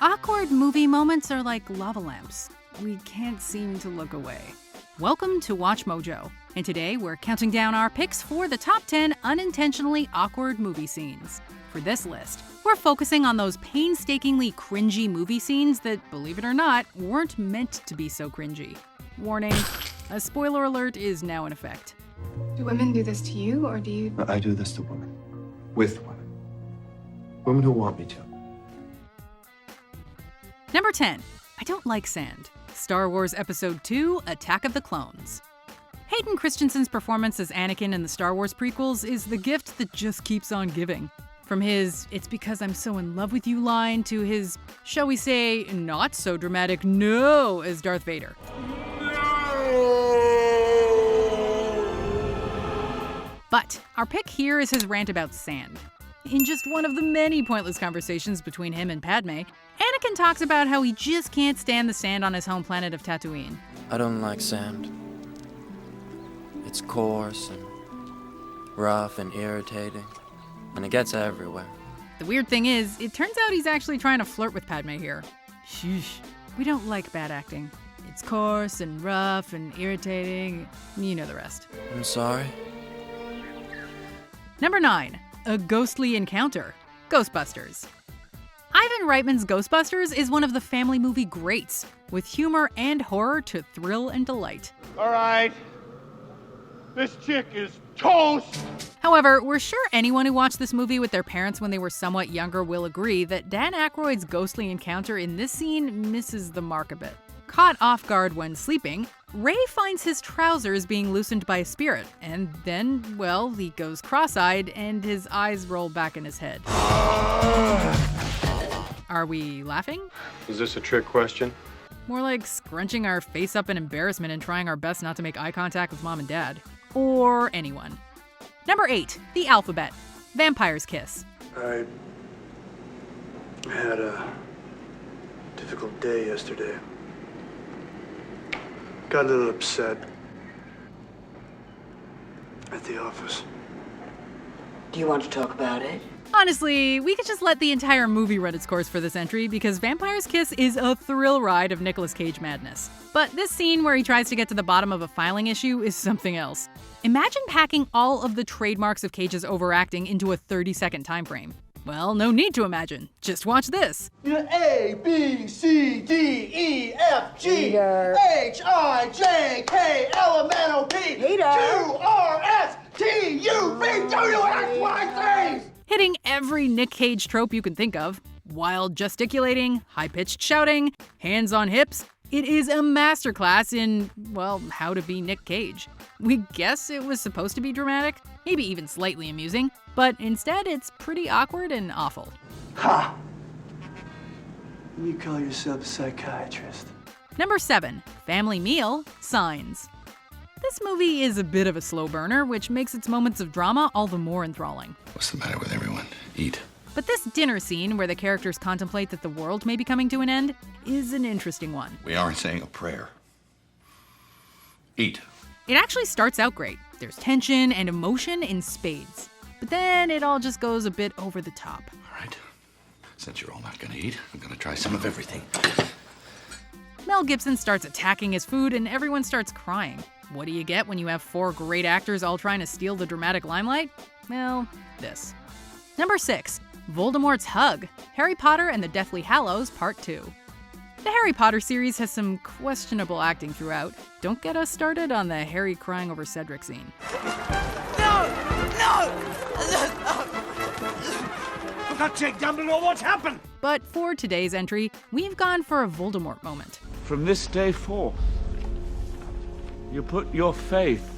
Awkward movie moments are like lava lamps. We can't seem to look away. Welcome to WatchMojo, and today we're counting down our picks for the top 10 unintentionally awkward movie scenes. For this list, we're focusing on those painstakingly cringy movie scenes that, believe it or not, weren't meant to be so cringy. Warning, a spoiler alert is now in effect. Do women do this to you, or do you... I do this to women. With women. Women who want me to. Number 10. I don't like sand. Star Wars Episode 2, Attack of the Clones. Hayden Christensen's performance as Anakin in the Star Wars prequels is the gift that just keeps on giving. From his "it's because I'm so in love with you" line to his, shall we say, not so dramatic "no" as Darth Vader. But our pick here is his rant about sand. In just one of the many pointless conversations between him and Padme, Anakin talks about how he just can't stand the sand on his home planet of Tatooine. I don't like sand. It's coarse and rough and irritating, and it gets everywhere. The weird thing is, it turns out he's actually trying to flirt with Padme here. Sheesh. We don't like bad acting. It's coarse and rough and irritating. You know the rest. I'm sorry. Number 9. A ghostly encounter. Ghostbusters. Ivan Reitman's Ghostbusters is one of the family movie greats, with humor and horror to thrill and delight. All right. This chick is toast! However, we're sure anyone who watched this movie with their parents when they were somewhat younger will agree that Dan Aykroyd's ghostly encounter in this scene misses the mark a bit. Caught off guard when sleeping, Ray finds his trousers being loosened by a spirit, and then, well, he goes cross-eyed and his eyes roll back in his head. Are we laughing? Is this a trick question? More like scrunching our face up in embarrassment and trying our best not to make eye contact with mom and dad. Or anyone. Number 8. The Alphabet. Vampire's Kiss. I had a difficult day yesterday. Got a little upset at the office. Do you want to talk about it? Honestly, we could just let the entire movie run its course for this entry because Vampire's Kiss is a thrill ride of Nicolas Cage madness. But this scene where he tries to get to the bottom of a filing issue is something else. Imagine packing all of the trademarks of Cage's overacting into a 30-second time frame. Well, no need to imagine. Just watch this. A, B, C, D, E, F, G, H, I, J, K, L, M, N, O, P, Q, R, S, T, U, V, W, X, Y, Z! Hitting every Nick Cage trope you can think of. Wild gesticulating, high-pitched shouting, hands on hips. It is a masterclass in, well, how to be Nick Cage. We guess it was supposed to be dramatic, maybe even slightly amusing, but instead it's pretty awkward and awful. Ha! You call yourself a psychiatrist. Number 7. Family Meal, Signs. This movie is a bit of a slow burner, which makes its moments of drama all the more enthralling. What's the matter with everyone? Eat. But this dinner scene, where the characters contemplate that the world may be coming to an end, is an interesting one. We aren't saying a prayer. Eat. It actually starts out great. There's tension and emotion in spades. But then it all just goes a bit over the top. All right. Since you're all not gonna eat, I'm gonna try some of everything. Mel Gibson starts attacking his food and everyone starts crying. What do you get when you have 4 great actors all trying to steal the dramatic limelight? Well, this. Number 6. Voldemorts Hug. Harry Potter and the Deathly Hallows Part 2. The Harry Potter series has some questionable acting throughout. Don't get us started on the Harry crying over Cedric scene. No! For God's sake, Dumbledore, what's happened? But for today's entry, we've gone for a Voldemort moment. From this day forth, you put your faith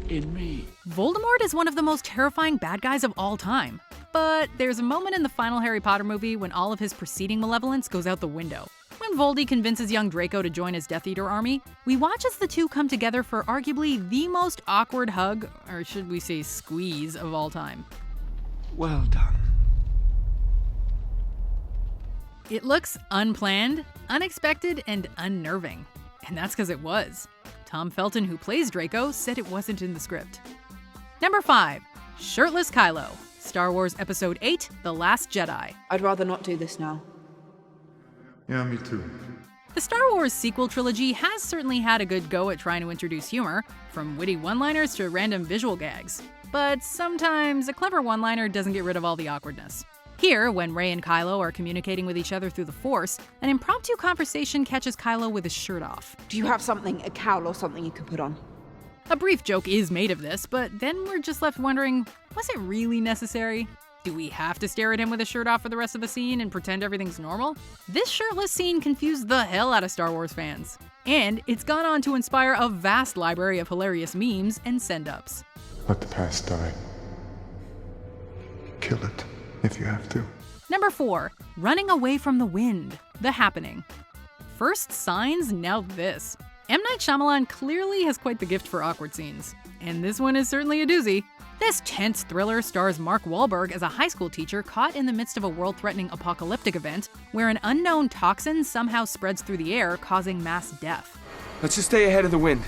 in me. Voldemort is one of the most terrifying bad guys of all time. But there's a moment in the final Harry Potter movie when all of his preceding malevolence goes out the window. When Voldy convinces young Draco to join his Death Eater army, we watch as the two come together for arguably the most awkward hug, or should we say squeeze, of all time. Well done. It looks unplanned, unexpected, and unnerving. And that's because it was. Tom Felton, who plays Draco, said it wasn't in the script. Number 5. Shirtless Kylo. Star Wars Episode 8, The Last Jedi. I'd rather not do this now. Yeah, me too. The Star Wars sequel trilogy has certainly had a good go at trying to introduce humor, from witty one-liners to random visual gags. But sometimes a clever one-liner doesn't get rid of all the awkwardness. Here, when Rey and Kylo are communicating with each other through the Force, an impromptu conversation catches Kylo with his shirt off. Do you have something, a cowl or something you can put on? A brief joke is made of this, but then we're just left wondering, was it really necessary? Do we have to stare at him with his shirt off for the rest of the scene and pretend everything's normal? This shirtless scene confused the hell out of Star Wars fans. And it's gone on to inspire a vast library of hilarious memes and send-ups. Let the past die. Kill it, if you have to. Number 4, running away from the wind. The Happening. First signs, now this. M. Night Shyamalan clearly has quite the gift for awkward scenes. And this one is certainly a doozy. This tense thriller stars Mark Wahlberg as a high school teacher caught in the midst of a world-threatening apocalyptic event where an unknown toxin somehow spreads through the air, causing mass death. Let's just stay ahead of the wind.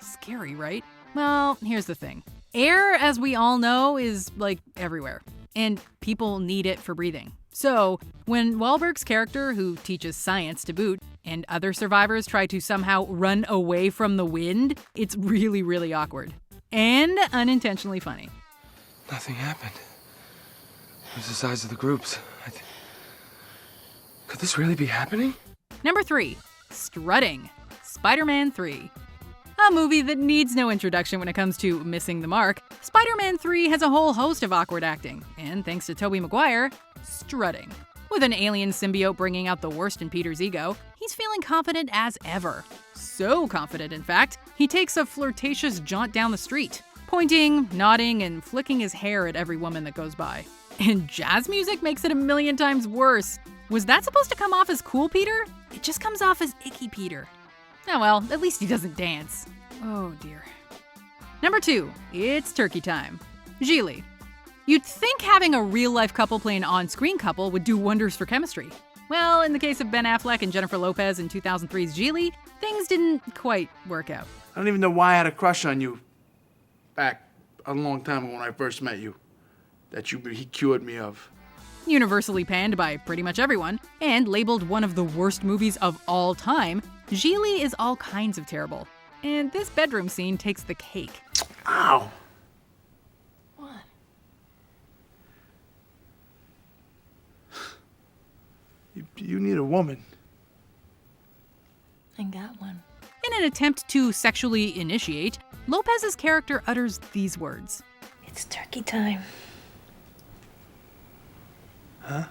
Scary, right? Well, here's the thing. Air, as we all know, is, everywhere. And people need it for breathing. So, when Wahlberg's character, who teaches science to boot, and other survivors try to somehow run away from the wind, it's really, really awkward. And unintentionally funny. Nothing happened. It was the size of the groups. Could this really be happening? Number 3, Strutting. Spider-Man 3. A movie that needs no introduction when it comes to missing the mark, Spider-Man 3 has a whole host of awkward acting, and thanks to Tobey Maguire, strutting. With an alien symbiote bringing out the worst in Peter's ego, he's feeling confident as ever. So confident, in fact, he takes a flirtatious jaunt down the street, pointing, nodding, and flicking his hair at every woman that goes by. And jazz music makes it a million times worse. Was that supposed to come off as cool Peter? It just comes off as icky Peter. Oh well, at least he doesn't dance. Oh dear. Number 2, it's turkey time. Gigli. You'd think having a real-life couple play an on-screen couple would do wonders for chemistry. Well, in the case of Ben Affleck and Jennifer Lopez in 2003's Gigli, things didn't quite work out. I don't even know why I had a crush on you back a long time ago when I first met you. That he cured me of. Universally panned by pretty much everyone, and labeled one of the worst movies of all time, Gigli is all kinds of terrible. And this bedroom scene takes the cake. Ow! What? You need a woman. I got one. In an attempt to sexually initiate, Lopez's character utters these words. It's turkey time. Huh?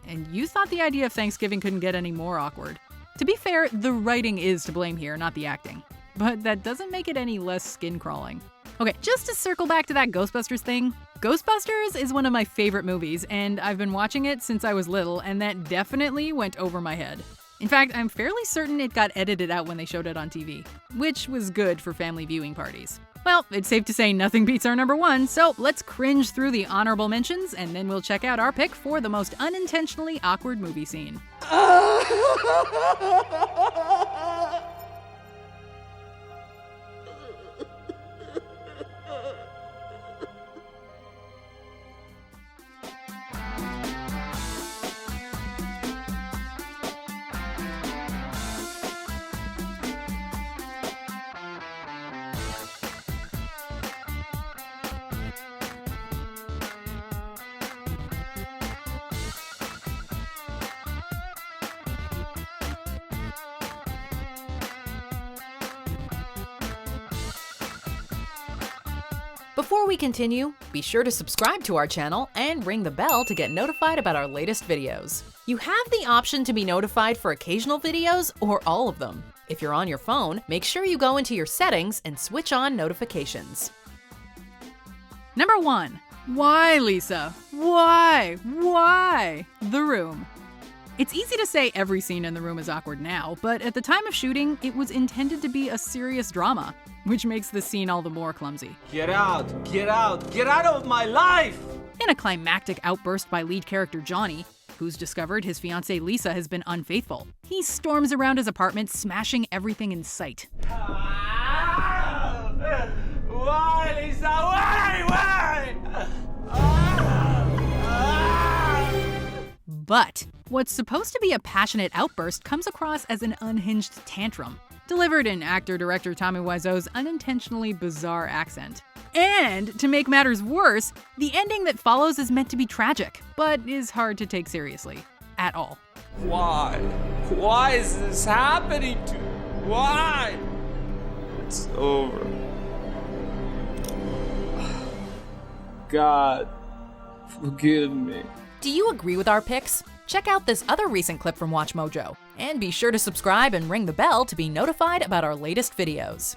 And you thought the idea of Thanksgiving couldn't get any more awkward. To be fair, the writing is to blame here, not the acting. But that doesn't make it any less skin-crawling. Okay, just to circle back to that Ghostbusters thing, Ghostbusters is one of my favorite movies, and I've been watching it since I was little, and that definitely went over my head. In fact, I'm fairly certain it got edited out when they showed it on TV, which was good for family viewing parties. Well, it's safe to say nothing beats our number 1, so let's cringe through the honorable mentions, and then we'll check out our pick for the most unintentionally awkward movie scene. Before we continue, be sure to subscribe to our channel and ring the bell to get notified about our latest videos. You have the option to be notified for occasional videos or all of them. If you're on your phone, make sure you go into your settings and switch on notifications. Number 1. Why, Lisa? Why? Why? The Room. It's easy to say every scene in The Room is awkward now, but at the time of shooting, it was intended to be a serious drama, which makes the scene all the more clumsy. Get out! Get out! Get out of my life! In a climactic outburst by lead character Johnny, who's discovered his fiancée Lisa has been unfaithful, he storms around his apartment, smashing everything in sight. Why, Lisa? Why? But What's supposed to be a passionate outburst comes across as an unhinged tantrum, delivered in actor-director Tommy Wiseau's unintentionally bizarre accent. And, to make matters worse, the ending that follows is meant to be tragic, but is hard to take seriously. At all. Why? Why is this happening to me? Why? It's over. God, forgive me. Do you agree with our picks? Check out this other recent clip from WatchMojo, and be sure to subscribe and ring the bell to be notified about our latest videos.